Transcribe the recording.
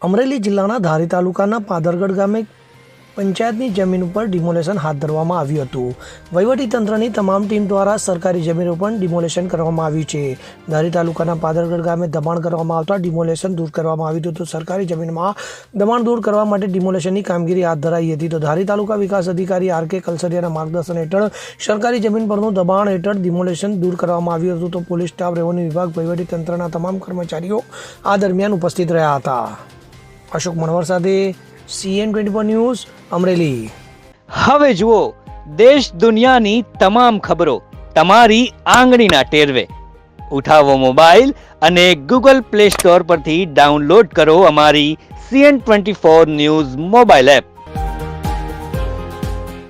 અમરેલી જિલ્લાના ધારી તાલુકાના પાદરગઢ ગામે પંચાયતની જમીન ઉપર ડિમોલેશન હાથ ધરવામાં આવ્યું હતું. વહીવટીતંત્રની તમામ ટીમ દ્વારા સરકારી જમીનો પર ડિમોલેશન કરવામાં આવ્યું છે. ધારી તાલુકાના પાદરગઢ ગામે દબાણ કરવામાં આવતા ડિમોલેશન દૂર કરવામાં આવ્યું હતું. તો સરકારી જમીનમાં દબાણ દૂર કરવા માટે ડિમોલેશનની કામગીરી હાથ ધરાઈ હતી. તો ધારી તાલુકા વિકાસ અધિકારી આર.કે. કલસરિયાના માર્ગદર્શન હેઠળ સરકારી જમીન પરનું દબાણ હેઠળ ડિમોલેશન દૂર કરવામાં આવ્યું હતું. તો પોલીસ સ્ટાફ, રેવન્યુ વિભાગ, વહીવટીતંત્રના તમામ કર્મચારીઓ આ દરમિયાન ઉપસ્થિત રહ્યા હતા. અશોક મણવર સાથે CN24 ન્યૂઝ અમરેલી. હવે જુઓ દેશ દુનિયાની તમામ ખબરો તમારી આંગળીના ટેરવે. ઉઠાવો મોબાઈલ અને Google Play Store પરથી ડાઉનલોડ કરો અમારી CN24 ન્યૂઝ મોબાઈલ એપ.